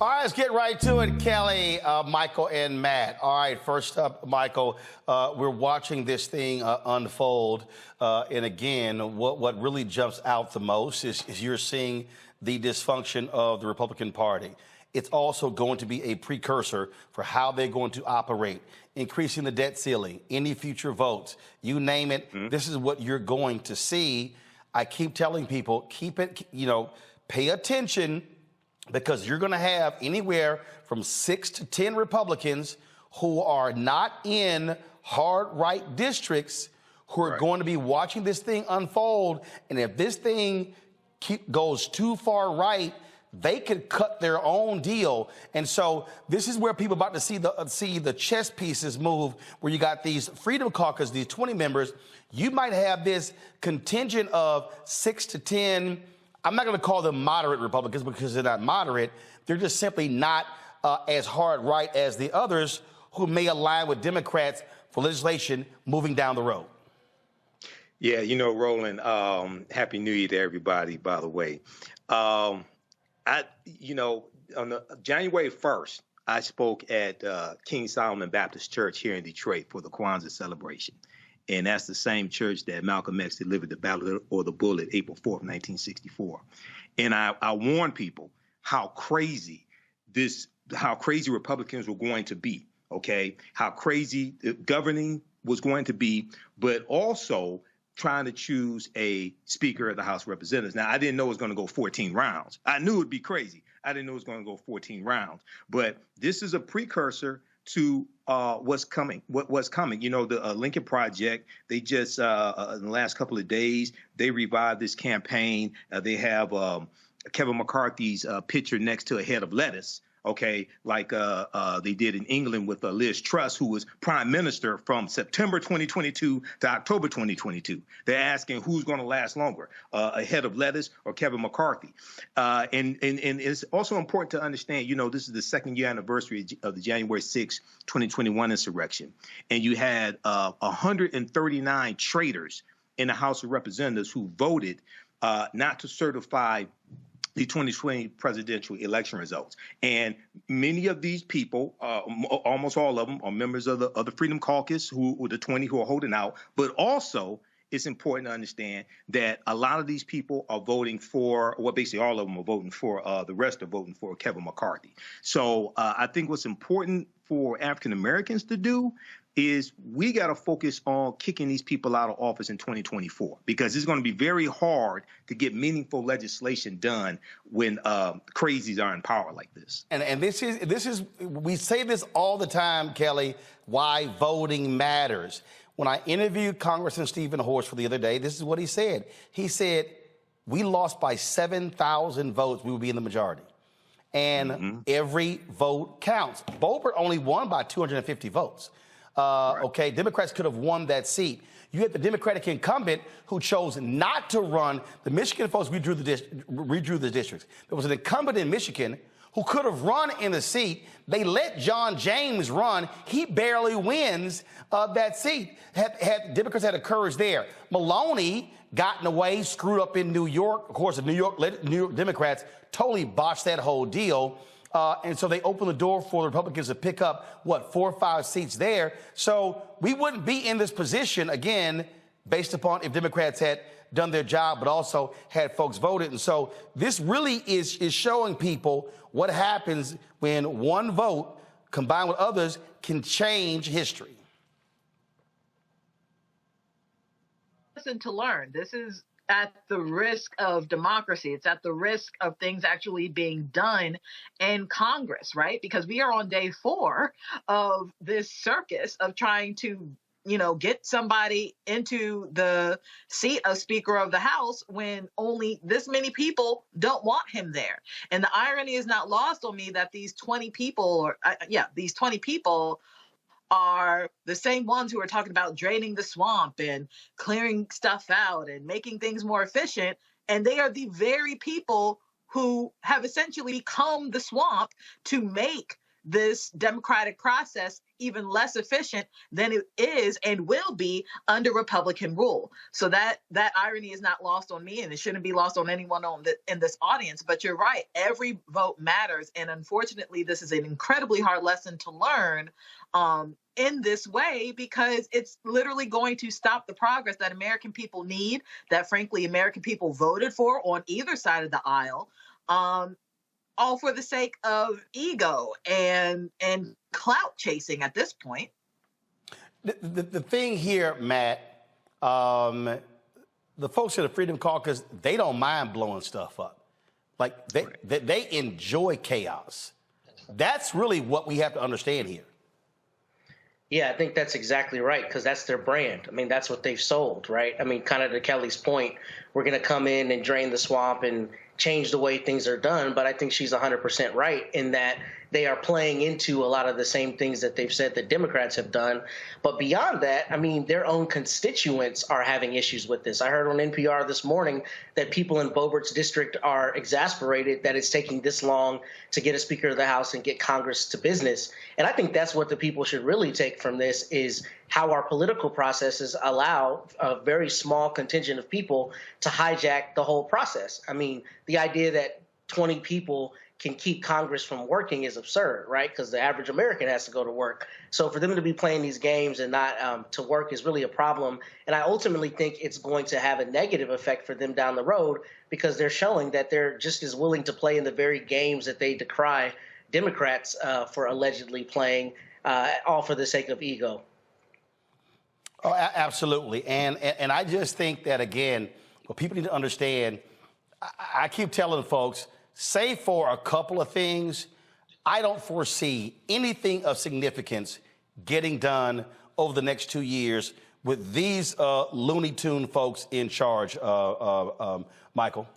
All right, let's get right to it, Kelly, Michael, and Matt. All right, first up, Michael, we're watching this thing unfold. And again, what really jumps out the most is you're seeing the dysfunction of the Republican Party. It's also going to be a precursor for how they're going to operate, increasing the debt ceiling, any future votes, you name it. This is what you're going to see. I keep telling people, keep it, pay attention, because you're going to have anywhere from 6 to 10 Republicans who are not in hard right districts who are going to be watching this thing unfold. And if this thing goes too far right, they could cut their own deal. And so this is where people are about to see the chess pieces move, where you got these Freedom Caucus, these 20 members. You might have this contingent of 6 to 10. I'm not going to call them moderate Republicans because they're not moderate. They're just simply not as hard right as the others who may align with Democrats for legislation moving down the road. Yeah, Roland, Happy New Year to everybody, by the way. On January 1st, I spoke at King Solomon Baptist Church here in Detroit for the Kwanzaa celebration. And that's the same church that Malcolm X delivered the ballot or the bullet April 4th, 1964. And I warned people how crazy Republicans were going to be, okay? How crazy governing was going to be, but also trying to choose a Speaker of the House of Representatives. Now, I didn't know it was going to go 14 rounds. I knew it would be crazy. I didn't know it was going to go 14 rounds. But this is a precursor to what's coming. What's coming? The Lincoln Project, they just, in the last couple of days, they revived this campaign. They have Kevin McCarthy's picture next to a head of lettuce, okay, like they did in England with Liz Truss, who was prime minister from September 2022 to October 2022. They're asking who's going to last longer, a head of lettuce or Kevin McCarthy. And it's also important to understand, this is the second year anniversary of the January 6, 2021 insurrection. And you had 139 traitors in the House of Representatives who voted not to certify the 2020 presidential election results. And many of these people, almost all of them, are members of the Freedom Caucus, the 20 who are holding out. But also, it's important to understand that a lot of these people are voting for, well, basically all of them are voting for, the rest are voting for Kevin McCarthy. So I think what's important for African Americans to do is we got to focus on kicking these people out of office in 2024, because it's going to be very hard to get meaningful legislation done when crazies are in power like this. And this is we say this all the time, Kelly, why voting matters. When I interviewed Congressman Stephen Horst for the other day, this is what he said. He said, we lost by 7,000 votes, we would be in the majority. And every vote counts. Boebert only won by 250 votes. Okay, Democrats could have won that seat. You had the Democratic incumbent who chose not to run. The Michigan folks redrew the districts. There was an incumbent in Michigan who could have run in the seat. They let John James run. He barely wins that seat. Had Democrats had the courage there. Maloney got in the way, screwed up in New York. Of course, the New York Democrats totally botched that whole deal. And so they opened the door for the Republicans to pick up, 4 or 5 seats there. So we wouldn't be in this position, again, based upon if Democrats had done their job, but also had folks voted. And so this really is showing people what happens when one vote combined with others can change history. Listen to learn. This is at the risk of democracy. It's at the risk of things actually being done in Congress, right? Because we are on day 4 of this circus of trying to, get somebody into the seat of Speaker of the House when only this many people don't want him there. And the irony is not lost on me that these 20 people, these 20 people are the same ones who are talking about draining the swamp and clearing stuff out and making things more efficient. And they are the very people who have essentially become the swamp to make this democratic process even less efficient than it is and will be under Republican rule. So that irony is not lost on me, and it shouldn't be lost on anyone in this audience. But you're right, every vote matters, and unfortunately, this is an incredibly hard lesson to learn in this way, because it's literally going to stop the progress that American people need, that frankly American people voted for on either side of the aisle, all for the sake of ego and clout chasing at this point. The thing here, Matt, the folks at the Freedom Caucus, they don't mind blowing stuff up. Like they enjoy chaos. That's really what we have to understand here. Yeah, I think that's exactly right, because that's their brand. I mean, that's what they've sold, right? I mean, kind of to Kelly's point, we're going to come in and drain the swamp and change the way things are done. But I think she's 100% right in that they are playing into a lot of the same things that they've said that Democrats have done. But beyond that, I mean, their own constituents are having issues with this. I heard on NPR this morning that people in Boebert's district are exasperated that it's taking this long to get a Speaker of the House and get Congress to business. And I think that's what the people should really take from this, is how our political processes allow a very small contingent of people to hijack the whole process. I mean, the idea that 20 people can keep Congress from working is absurd, right? Because the average American has to go to work. So for them to be playing these games and not to work is really a problem. And I ultimately think it's going to have a negative effect for them down the road, because they're showing that they're just as willing to play in the very games that they decry Democrats for allegedly playing, all for the sake of ego. Oh, absolutely. And I just think that, again, what people need to understand, I keep telling folks, save for a couple of things, I don't foresee anything of significance getting done over the next 2 years with these Looney Tune folks in charge, Michael.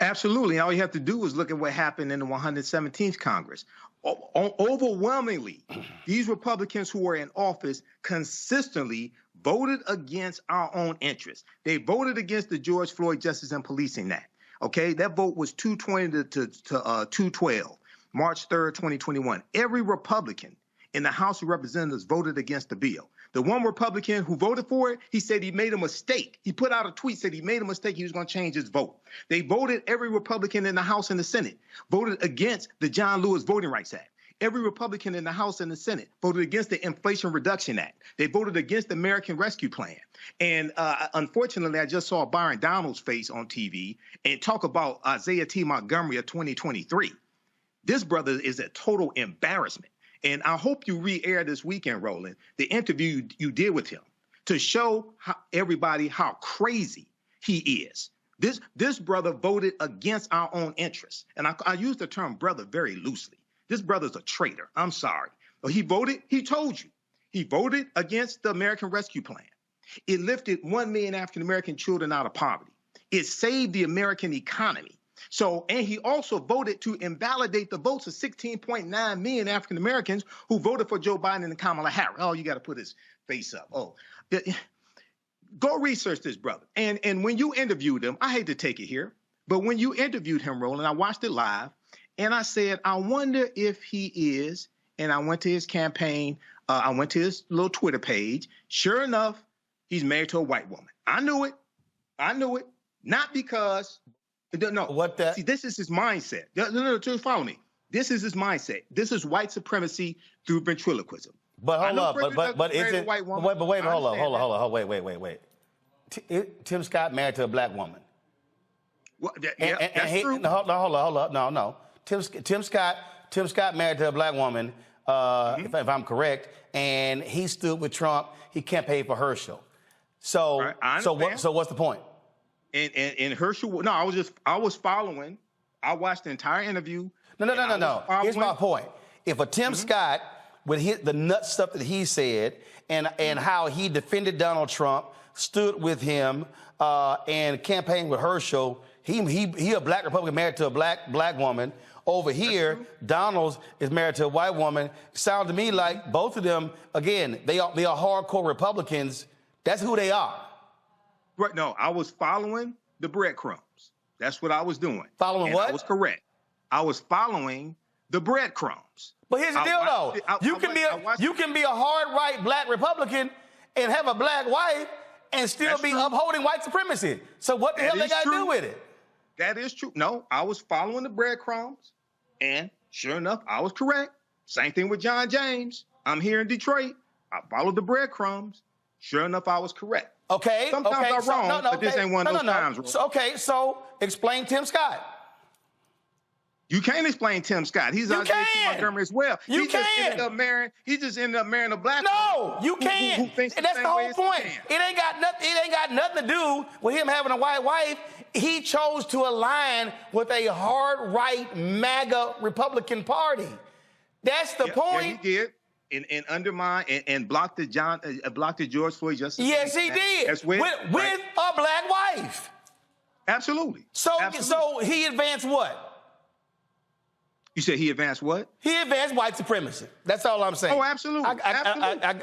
Absolutely. All you have to do is look at what happened in the 117th Congress. Overwhelmingly, these Republicans who were in office consistently voted against our own interests. They voted against the George Floyd Justice and Policing Act. Okay, that vote was 220 to 212, March 3rd, 2021. Every Republican in the House of Representatives voted against the bill. The one Republican who voted for it, he said he made a mistake. He put out a tweet, said he made a mistake. He was going to change his vote. They voted, every Republican in the House and the Senate voted against the John Lewis Voting Rights Act. Every Republican in the House and the Senate voted against the Inflation Reduction Act. They voted against the American Rescue Plan. And unfortunately, I just saw Byron Donalds' face on TV and talk about Isaiah T. Montgomery of 2023. This brother is a total embarrassment. And I hope you re-air this weekend, Roland, the interview you did with him to show everybody how crazy he is. This brother voted against our own interests. And I use the term brother very loosely. This brother's a traitor. I'm sorry. He voted, he told you, he voted against the American Rescue Plan. It lifted 1 million African-American children out of poverty. It saved the American economy. So, and he also voted to invalidate the votes of 16.9 million African-Americans who voted for Joe Biden and Kamala Harris. Oh, you got to put his face up. Oh, go research this brother. And when you interviewed him, I hate to take it here, but when you interviewed him, Roland, I watched it live. And I said, I wonder if he is, and I went to his campaign, I went to his little Twitter page. Sure enough, he's married to a white woman. I knew it. Not because, no. What that? See, this is his mindset. No, just follow me. This is his mindset. This is white supremacy through ventriloquism. But hold up, but is it, wait, Tim Scott married to a black woman. Well, yeah, that's true. Hold up, no. Tim Scott married to a black woman, if I'm correct, and he stood with Trump. He campaigned for Herschel. So, right, so what's the point? And Herschel, no, I was following. I watched the entire interview. No. Here's my point. If a Tim Scott, with the nut stuff that he said, and how he defended Donald Trump, stood with him, and campaigned with Herschel, he a black Republican married to a black woman. Over here, Donalds is married to a white woman. Sounds to me like both of them, again, they are hardcore Republicans. That's who they are. Right. No, I was following the breadcrumbs. That's what I was doing. Following what? I was correct. I was following the breadcrumbs. But here's the deal, though. You can be a hard right black Republican and have a black wife and still be upholding white supremacy. So what the hell they got to do with it? That is true. No, I was following the breadcrumbs, and sure enough, I was correct. Same thing with John James. I'm here in Detroit. I followed the breadcrumbs. Sure enough, I was correct. Okay. Sometimes I'm wrong, but this ain't one of those times. So explain Tim Scott. You can't explain Tim Scott. He's out there in Montgomery as well. He just ended up marrying a black No, you can't. Who thinks and that's the whole point. It ain't got nothing to do with him having a white wife. He chose to align with a hard right MAGA Republican Party. That's the point. Yeah, he did. And undermine and block the George Floyd justice. Yes, he did. That's with a black wife. Absolutely. So he advanced what? You said he advanced what? He advanced white supremacy. That's all I'm saying. Oh, absolutely.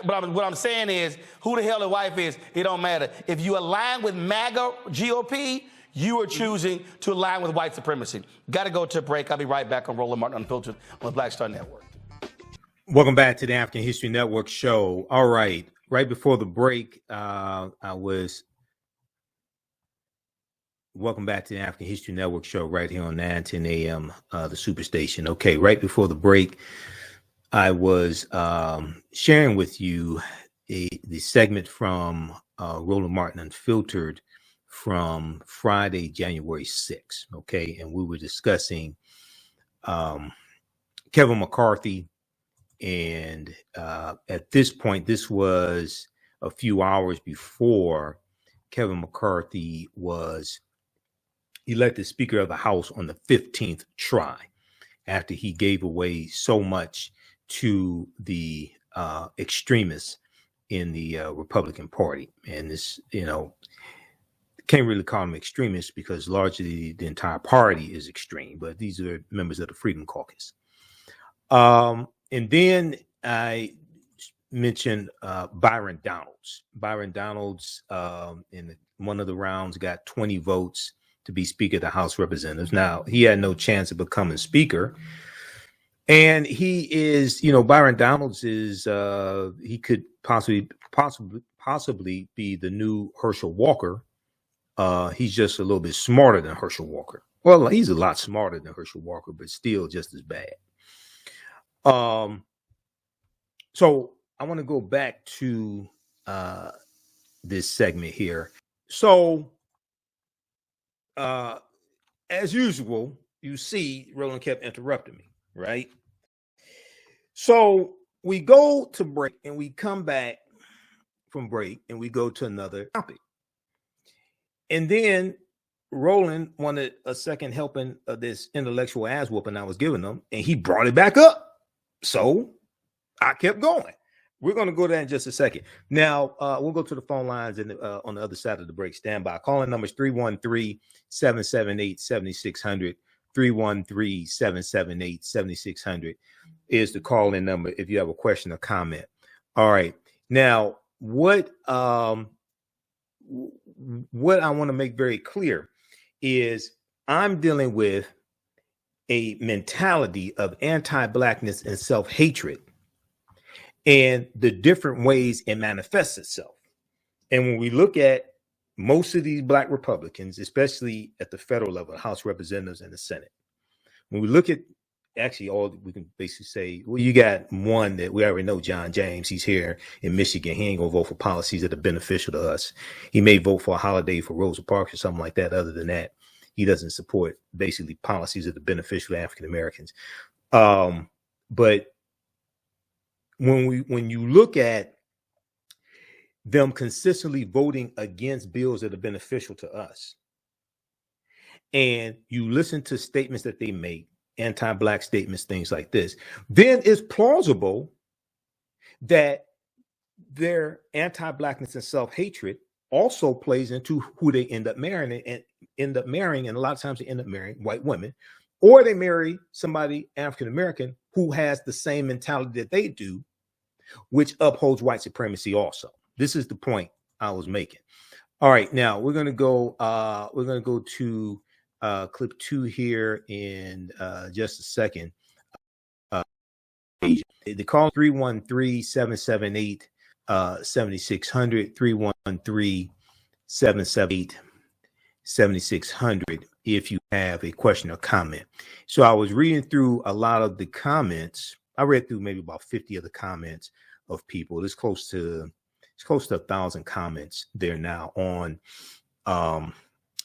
But what I'm saying is, who the hell the wife is, it don't matter. If you align with MAGA GOP, you are choosing to align with white supremacy. Got to go to a break. I'll be right back on Roland Martin Unfiltered on the Black Star Network. Welcome back to the African History Network show. All right. Right before the break, welcome back to the African History Network show right here on 910 AM, the Superstation. Okay, right before the break, I was sharing with you the segment from Roland Martin Unfiltered from Friday, January 6th. Okay, and we were discussing Kevin McCarthy. And at this point, this was a few hours before Kevin McCarthy was elected Speaker of the House on the 15th try, after he gave away so much to the extremists in the Republican Party. And this, can't really call them extremists because largely the entire party is extreme, but these are members of the Freedom Caucus. And then I mentioned Byron Donalds. Byron Donalds in one of the rounds got 20 votes to be Speaker of the House of Representatives. Now, he had no chance of becoming Speaker. And he is, Byron Donalds is, he could possibly be the new Herschel Walker. He's just a little bit smarter than Herschel Walker. Well, he's a lot smarter than Herschel Walker, but still just as bad. So I want to go back to this segment here. So as usual, you see Roland kept interrupting me, right? So we go to break and we come back from break and we go to another topic. And then Roland wanted a second helping of this intellectual ass whooping I was giving him, and he brought it back up. So I kept going. We're going to go there in just a second. Now, we'll go to the phone lines and on the other side of the break. Stand by. Calling numbers 313-778-7600. 313-778-7600 is the call-in number if you have a question or comment. All right. Now, what I want to make very clear is I'm dealing with a mentality of anti-Blackness and self-hatred and the different ways it manifests itself. And when we look at most of these Black Republicans, especially at the federal level, House of Representatives and the Senate, when we look at actually all, we can basically say, well, you got one that we already know, John James. He's here in Michigan. He ain't gonna vote for policies that are beneficial to us. He may vote for a holiday for Rosa Parks or something like that. Other than that, he doesn't support basically policies that are beneficial to African Americans. But when you look at them consistently voting against bills that are beneficial to us, and you listen to statements that they make, anti-Black statements, things like this, then it's plausible that their anti-Blackness and self-hatred also plays into who they end up marrying, and a lot of times they end up marrying white women, or they marry somebody African-American who has the same mentality that they do, which upholds white supremacy also. This is the point I was making. All right, now we're gonna go to clip 2 here in just a second. page. The call 313-778-7600, 313-778-7600 if you have a question or comment. So I was reading through a lot of the comments. I read through maybe about 50 of the comments of people. It's close to 1,000 comments there now on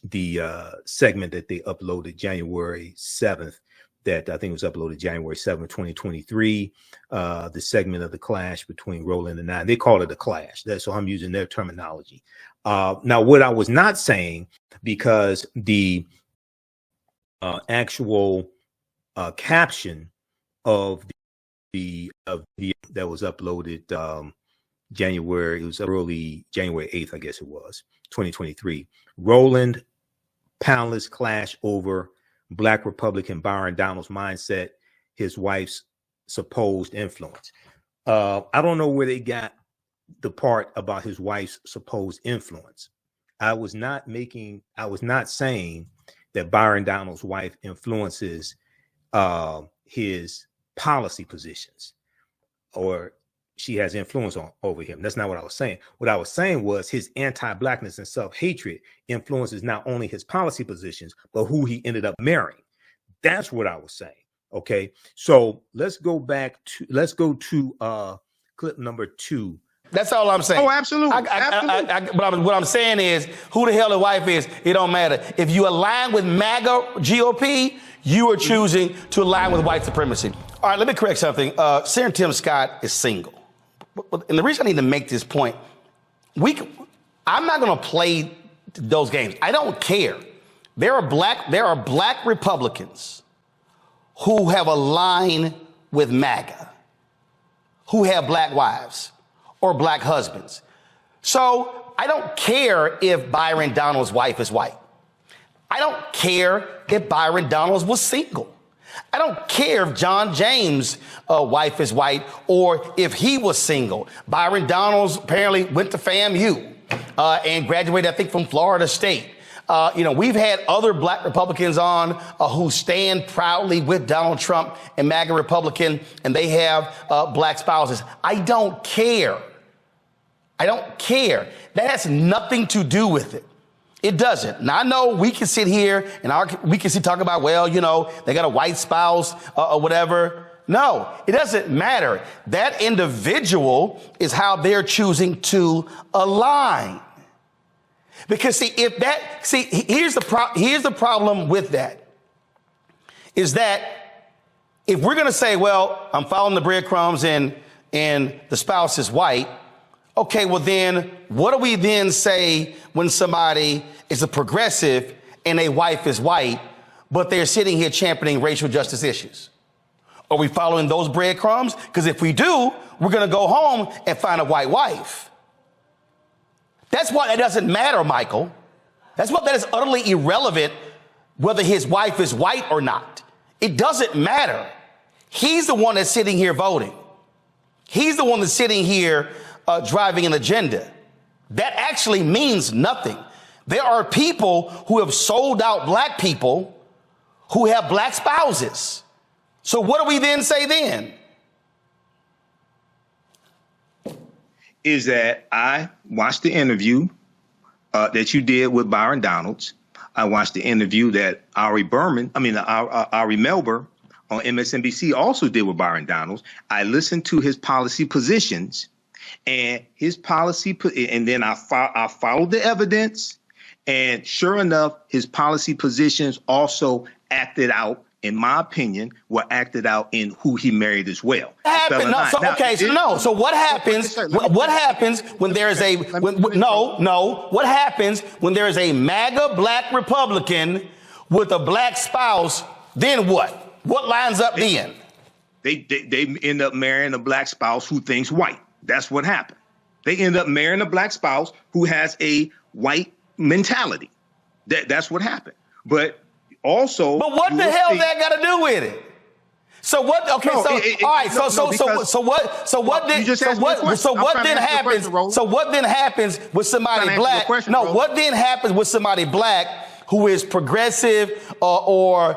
the segment that they uploaded January 7th. That I think was uploaded January 7th, 2023. The segment of the clash between Roland and I. They call it a clash. So I'm using their terminology. Now, what I was not saying, because the actual caption of the that was uploaded January, it was early January 8th, I guess it was, 2023. Roland panelists clash over Black Republican Byron Donalds' mindset, his wife's supposed influence. I don't know where they got the part about his wife's supposed influence. I was not saying that Byron Donalds' wife influences his policy positions or she has influence over him. That's not what I was saying. What I was saying was his anti-Blackness and self-hatred influences not only his policy positions, but who he ended up marrying. That's what I was saying. Okay. So let's go to clip number 2. That's all I'm saying. Oh, absolutely. But what I'm saying is, who the hell the wife is, it don't matter. If you align with MAGA GOP, you are choosing to align with white supremacy. All right, let me correct something. Senator Tim Scott is single. And the reason I need to make this point, I'm not going to play those games. I don't care. There are black Republicans who have aligned with MAGA, who have black wives or black husbands. So I don't care if Byron Donalds' wife is white. I don't care if Byron Donalds was single. I don't care if John James' wife is white or if he was single. Byron Donalds apparently went to FAMU and graduated, I think, from Florida State. We've had other black Republicans on who stand proudly with Donald Trump and MAGA Republican, and they have black spouses. I don't care. I don't care. That has nothing to do with it. It doesn't. Now, I know we can sit here and we can talk about, well, they got a white spouse or whatever. No, it doesn't matter. That individual is how they're choosing to align. Because here's the problem with that, is that if we're going to say, well, I'm following the breadcrumbs and the spouse is white, okay, well then what do we then say when somebody is a progressive and a wife is white, but they're sitting here championing racial justice issues? Are we following those breadcrumbs? Because if we do, we're going to go home and find a white wife. That's why it doesn't matter, Michael. That's why that is utterly irrelevant whether his wife is white or not. It doesn't matter. He's the one that's sitting here voting. He's the one that's sitting here driving an agenda. That actually means nothing. There are people who have sold out black people who have black spouses. So what do we then say then? Is that I watched the interview that you did with Byron Donalds. I watched the interview that Ari Melber on MSNBC also did with Byron Donalds. I listened to his policy positions and and then I followed the evidence. And sure enough, his policy positions also acted out, in my opinion, were acted out in who he married as well. So what happens? What happens when there is what happens when there is a MAGA black Republican with a black spouse? Then what? What lines up then? They end up marrying a black spouse who thinks white. That's what happened. They end up marrying a black spouse who has a white mentality. That's what happened. But also, what the hell that got to do with it? So what? Okay, what then happens with somebody black? No, what then happens with somebody black who is progressive or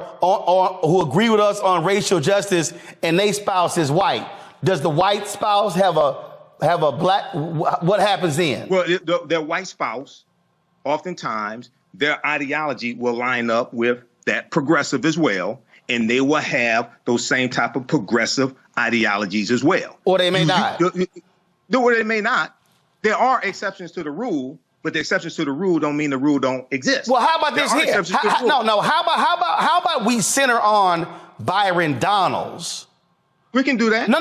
who agree with us on racial justice and their spouse is white, does the white spouse have a black? What happens then? Well, their white spouse, oftentimes their ideology will line up with that progressive as well, and they will have those same type of progressive ideologies as well. Or they may not. Or they may not. There are exceptions to the rule, but the exceptions to the rule don't mean the rule don't exist. Well, how about this here? No. How about we center on Byron Donalds? We can do that. No.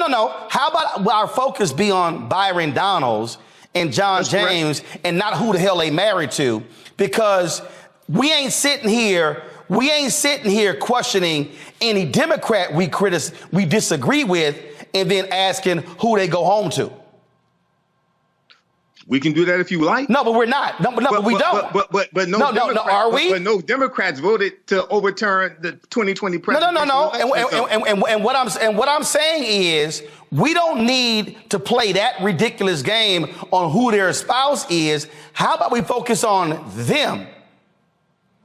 How about our focus be on Byron Donalds and John James and not who the hell they married to? Because we ain't sitting here questioning any Democrat we disagree with and then asking who they go home to. We can do that if you like. No, but we're not. No, but we don't. But no, are we? But no Democrats voted to overturn the 2020 presidential election. And what I'm saying is we don't need to play that ridiculous game on who their spouse is. How about we focus on them?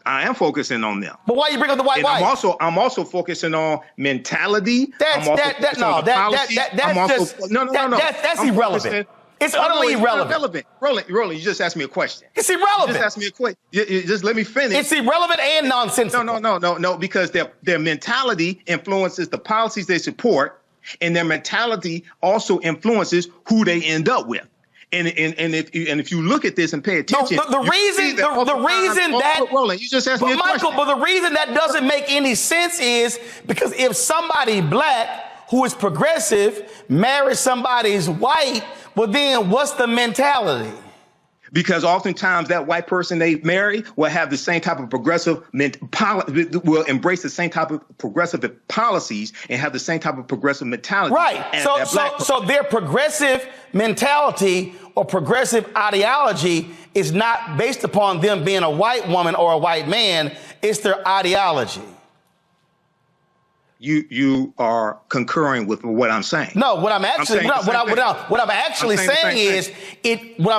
I am focusing on them. But why you bring up the white wife? I'm also focusing on mentality. That's irrelevant. It's utterly irrelevant. Roland, you just asked me a question. It's irrelevant. You just asked me a question. Just let me finish. It's irrelevant and nonsensical. No, because their mentality influences the policies they support, and their mentality also influences who they end up with. And if you look at this and pay attention, Roland, you just asked me a question. But the reason that doesn't make any sense is because if somebody black who is progressive marries somebody's white, well, then what's the mentality? Because oftentimes that white person they marry will have the same type of progressive will embrace the same type of progressive policies and have the same type of progressive mentality. Right. So their progressive mentality or progressive ideology is not based upon them being a white woman or a white man. It's their ideology. You are concurring with what I'm saying. No, what I'm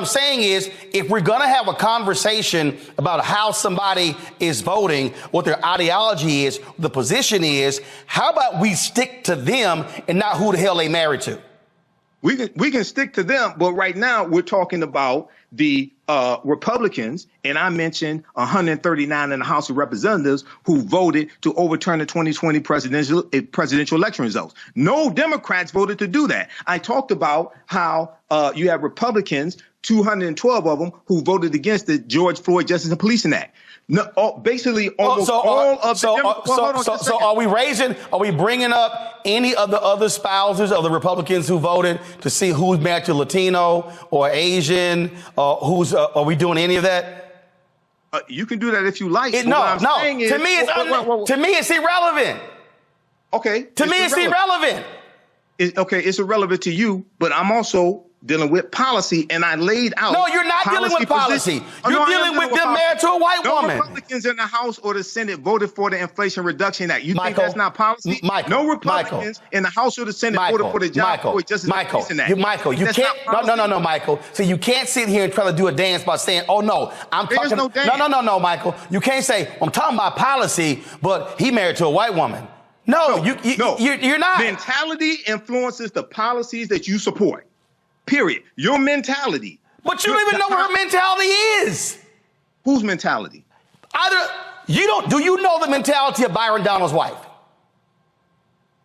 saying is if we're going to have a conversation about how somebody is voting, what their ideology is, the position is, how about we stick to them and not who the hell they married to? We can stick to them, but right now we're talking about the Republicans, and I mentioned 139 in the House of Representatives who voted to overturn the 2020 presidential election results. No Democrats voted to do that. I talked about how you have Republicans, 212 of them, who voted against the George Floyd Justice and Policing Act. No, basically almost all of the So are we bringing up any of the other spouses of the Republicans who voted to see who's married to Latino or Asian, are we doing any of that? You can do that if you like. To me it's irrelevant. Okay. To me it's irrelevant. It's irrelevant to you, but I'm also dealing with policy, and I laid out. No, you're not dealing with policy. You're dealing with them married to a white woman. No Republicans in the House or the Senate voted for the Inflation Reduction Act. You think that's not policy? No Republicans in the House or the Senate voted for the John Floyd Justice and Policing Act. Michael, you can't. No, Michael. So you can't sit here and try to do a dance by saying, "Oh no, I'm talking." No, Michael. You can't say I'm talking about policy, but he married to a white woman. No, you're not. Mentality influences the policies that you support. Period. Your mentality. But you don't even know what her mentality is. Whose mentality? Do you know the mentality of Byron Donalds' wife?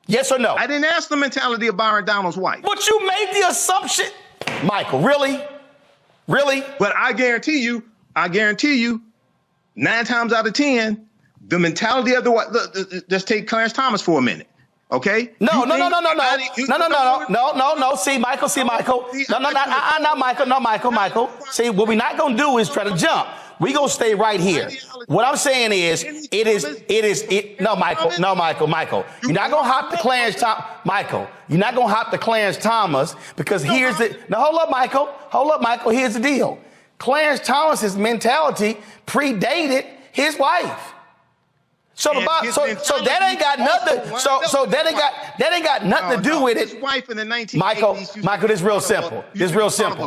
Yes or no? I didn't ask the mentality of Byron Donalds' wife. But you made the assumption. Michael, really? Really? But I guarantee you, 9 times out of 10, the mentality of the wife, let's take Clarence Thomas for a minute. Okay? No. See, Michael. No, Michael. See, what we're not going to do is try to jump. We're going to stay right here. What I'm saying is, Michael. You're not going to hop to Clarence Thomas. Michael, you're not going to hop to Clarence Thomas because hold up, Michael. Here's the deal. Clarence Thomas's mentality predated his wife. So that ain't got nothing. So that ain't got nothing to do with it. His wife in the 1980s. Michael, this is real simple.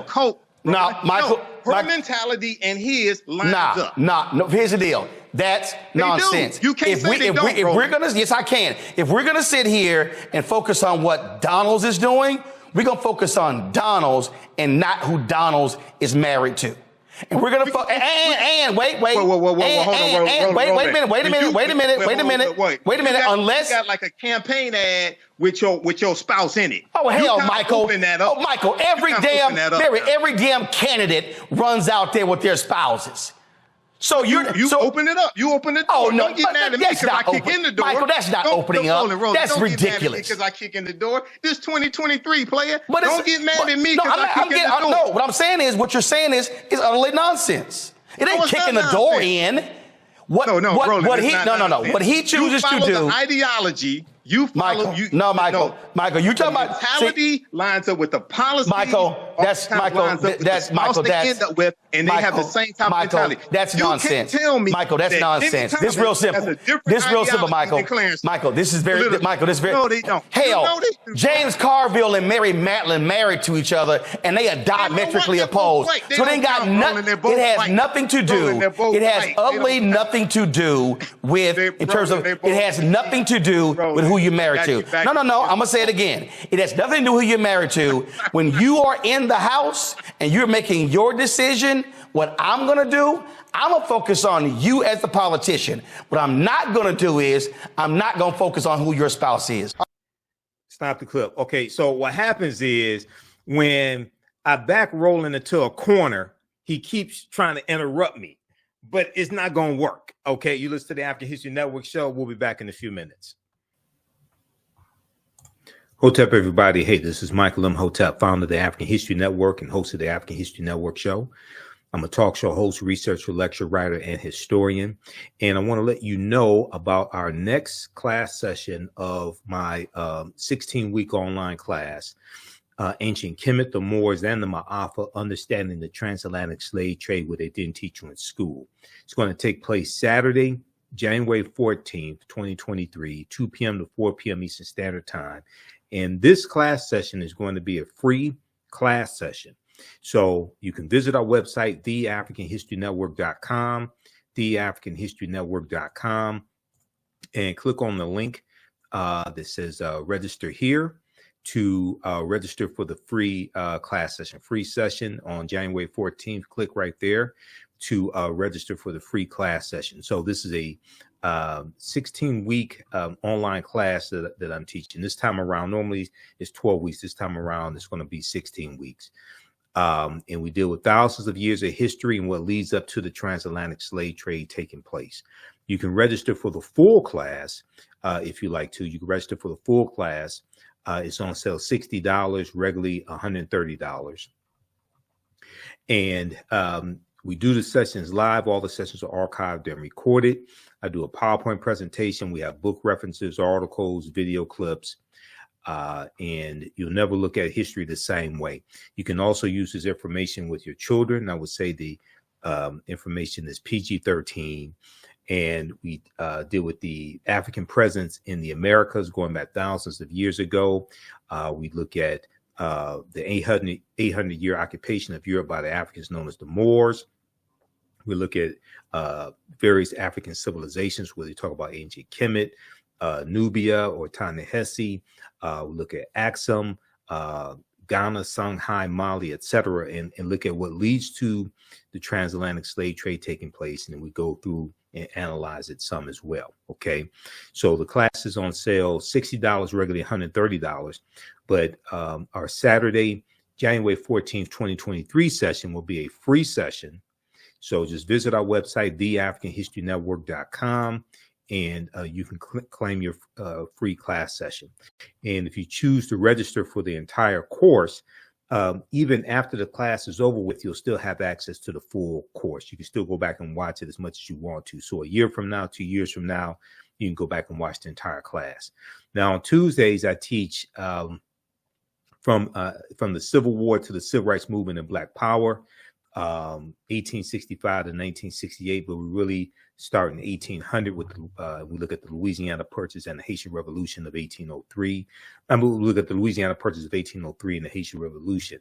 No, Michael. Her mentality and his lines up. No. Here's the deal. That's nonsense. Do. You can't say they don't, if we're gonna, yes, I can. If we're gonna sit here and focus on what Donalds is doing, we're gonna focus on Donalds and not who Donalds is married to. And we're gonna wait a minute. Unless you got like a campaign ad with your spouse in it. Oh hell, Michael! Open that up. Oh Michael! Every damn candidate runs out there with their spouses. So you open it up. You open it. Oh no! Don't get mad at me because I kick in the door. Michael, that's not opening up. That's ridiculous. Because I kick in the door. This 2023 player. But don't get mad at me because I kick in the door. No, what I'm saying is, what you're saying is utterly nonsense. It ain't kicking the door in. Roland, what he chooses to do. The ideology. You follow. Michael, you talking about mentality lines up with the policy. Michael, that's Michael. End up with, and they have the same type of mentality. That's nonsense. Tell me, Michael, that's nonsense. This is real simple. Michael. This is very. No, they don't. Hell, James Carville and Mary Matlin married to each other, and they are diametrically opposed. So they got nothing. It has nothing to do. It has utterly nothing to do with, in terms of, it has nothing to do with who you're married to. No. I'm gonna say it again. It has nothing to do with who you're married to. When you are in the house and you're making your decision, what I'm gonna do, I'm gonna focus on you as the politician. What I'm not gonna do is I'm not gonna focus on who your spouse is. Stop the clip. Okay, so what happens is when I back Roland into a corner, he keeps trying to interrupt me, but it's not gonna work. Okay, you listen to the African History Network show. We'll be back in a few minutes. Hotep, everybody. Hey, this is Michael Imhotep, founder of the African History Network and host of the African History Network show. I'm a talk show host, researcher, lecturer, writer, and historian. And I want to let you know about our next class session of my 16-week online class, Ancient Kemet, the Moors, and the Maafa, Understanding the Transatlantic Slave Trade, what they didn't teach you in school. It's going to take place Saturday, January 14th, 2023, 2 p.m. to 4 p.m. Eastern Standard Time. And this class session is going to be a free class session. So you can visit our website, TheAHNShow.com, TheAHNShow.com, and click on the link that says register here to register for the free class session. Free session on January 14th. Click right there to register for the free class session. So this is a 16-week online class that I'm teaching. This time around, normally it's 12 weeks. This time around, it's going to be 16 weeks. And we deal with thousands of years of history and what leads up to the transatlantic slave trade taking place. You can register for the full class if you like to. You can register for the full class. It's on sale $60, regularly $130. And we do the sessions live. All the sessions are archived and recorded. I do a PowerPoint presentation. We have book references, articles, video clips, and you'll never look at history the same way. You can also use this information with your children. I would say the information is PG-13, and we deal with the African presence in the Americas going back thousands of years ago. We look at the 800-year occupation of Europe by the Africans known as the Moors. We look at various African civilizations where they talk about ancient Kemet, Nubia or Ta-Nehisi. We look at Axum, Ghana, Songhai, Mali, etc., and look at what leads to the transatlantic slave trade taking place. And then we go through and analyze it some as well. Okay, so the class is on sale $60, regularly $130. But our Saturday, January 14th, 2023 session will be a free session. So just visit our website, TheAfricanHistoryNetwork.com, and you can claim your free class session. And if you choose to register for the entire course, even after the class is over with, you'll still have access to the full course. You can still go back and watch it as much as you want to. So a year from now, 2 years from now, you can go back and watch the entire class. Now on Tuesdays, I teach from the Civil War to the Civil Rights Movement and Black Power, 1865 to 1968, but we really start in 1800 with we look at the Louisiana Purchase and the Haitian Revolution of 1803. We look at the Louisiana Purchase of 1803 and the Haitian Revolution.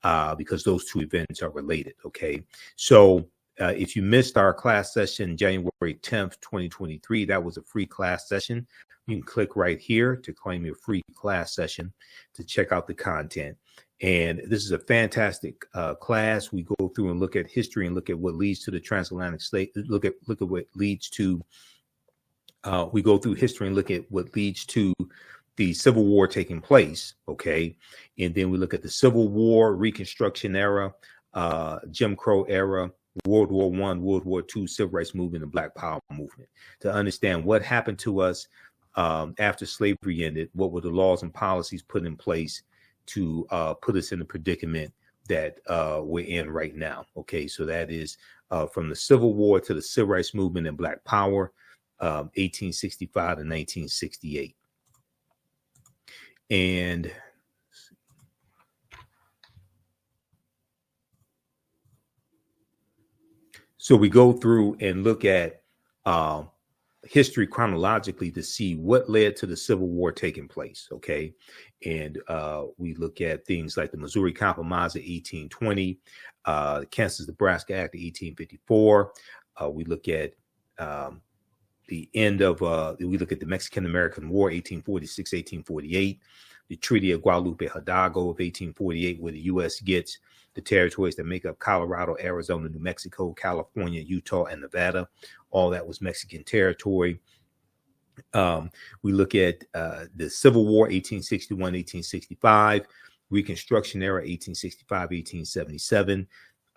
because those two events are related. Okay, so if you missed our class session January 10th, 2023, that was a free class session. You can click right here to claim your free class session to check out the content. And this is a fantastic class. We go through and look at history and look at what leads to the transatlantic slave. Look at what leads to. We go through history and look at what leads to the Civil War taking place. Okay, and then we look at the Civil War, Reconstruction era, Jim Crow era, World War I, World War II, Civil Rights Movement, and Black Power movement, to understand what happened to us after slavery ended. What were the laws and policies put in place to put us in the predicament that we're in right now? Okay, so that is from the Civil War to the Civil Rights Movement and Black Power, 1865 to 1968. And so we go through and look at history chronologically to see what led to the Civil War taking place. Okay, and we look at things like the Missouri Compromise of 1820, the Kansas-Nebraska Act of 1854. We look at the end of we look at the Mexican-American War, 1846-1848, the Treaty of Guadalupe Hidalgo of 1848, where the U.S. gets the territories that make up Colorado, Arizona, New Mexico, California, Utah, and Nevada. All that was Mexican territory. We look at the Civil War, 1861-1865, Reconstruction era, 1865-1877,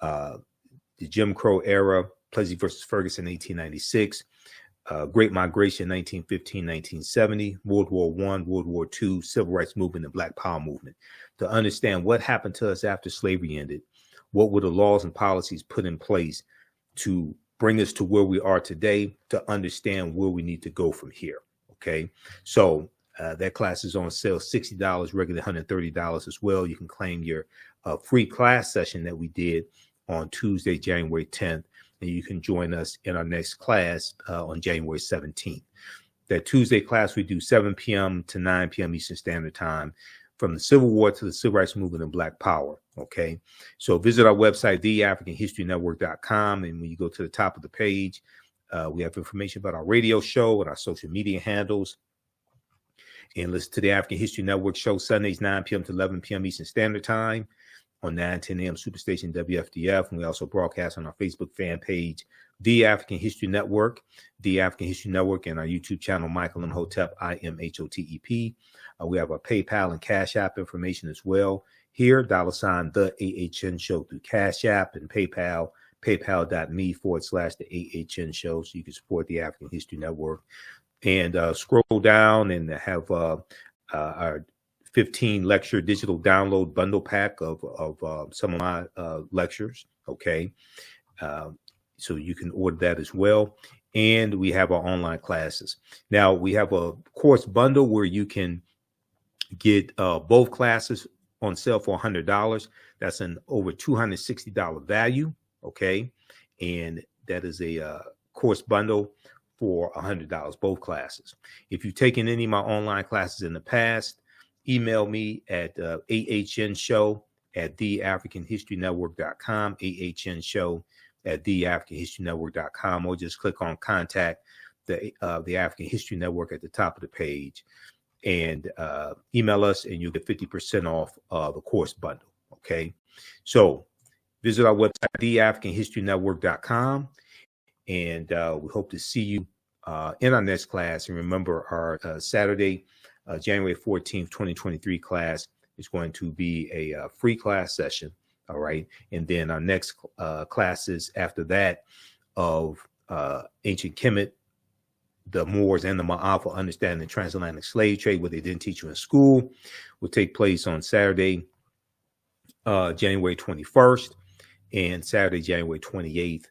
the Jim Crow era, Plessy versus Ferguson, 1896, Great Migration, 1915-1970, World War I, World War II, Civil Rights Movement, and Black Power movement, to understand what happened to us after slavery ended. What were the laws and policies put in place to bring us to where we are today, to understand where we need to go from here. Okay, so that class is on sale, $60, regular $130 as well. You can claim your free class session that we did on Tuesday, January 10th, and you can join us in our next class on January 17th. That Tuesday class, we do 7 p.m. to 9 p.m. Eastern Standard Time, from the Civil War to the Civil Rights Movement and Black Power. Okay, so visit our website, TheAHNShow.com, and when you go to the top of the page, we have information about our radio show and our social media handles. And listen to the African History Network show Sundays, 9 p.m. to 11 p.m. Eastern Standard Time on 910 a.m. Superstation WFDF. And we also broadcast on our Facebook fan page, The African History Network, The African History Network, and our YouTube channel, Michael Imhotep, IMHOTEP. We have our PayPal and Cash App information as well. Here, $ the AHN Show through Cash App and PayPal, paypal.me/the AHN Show, so you can support the African History Network. And scroll down and have our 15 lecture digital download bundle pack of some of my lectures. Okay, so you can order that as well. And we have our online classes. Now we have a course bundle where you can get both classes on sale for $100. That's an over $260 value. Okay, and that is a course bundle for $100, both classes. If you've taken any of my online classes in the past, email me at ahnshow@theafricanhistorynetwork.com, ahnshow@theafricanhistorynetwork.com, or just click on contact the African History Network at the top of the page and email us, and you'll get 50% off the course bundle. Okay, so visit our website, theafricanhistorynetwork.com, and we hope to see you in our next class. And remember, our Saturday, January 14th, 2023 class is going to be a free class session. All right. And then our next classes after that of ancient Kemet, the Moors, and the Maafa, understanding the transatlantic slave trade, what they didn't teach you in school, will take place on Saturday, January 21st, and Saturday, January 28th.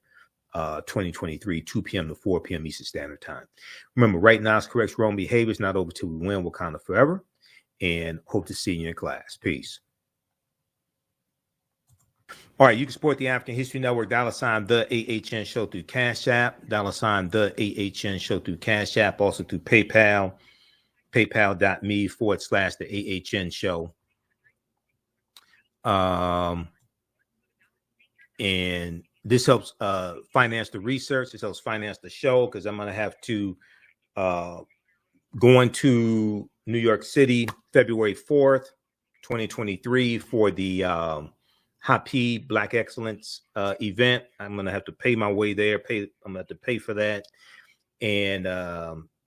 2023, 2 p.m. to 4 p.m. Eastern Standard Time. Remember, right now, corrects wrong behavior. It's not over till we win. Wakanda forever. And hope to see you in class. Peace. All right, you can support the African History Network, $ the AHN Show through Cash App, $ the AHN Show through Cash App, also through PayPal, paypal.me/the AHN Show. And this helps finance the research. This helps finance the show because I'm going to have to going to New York City February 4th, 2023 for the Hapi Black Excellence event. I'm going to have to pay my way there. I'm going to have to pay for that and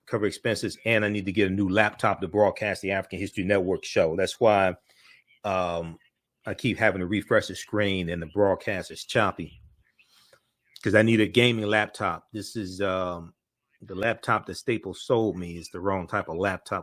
cover expenses. And I need to get a new laptop to broadcast the African History Network show. That's why I keep having to refresh the screen and the broadcast is choppy because I need a gaming laptop. This is the laptop that Staples sold me is the wrong type of laptop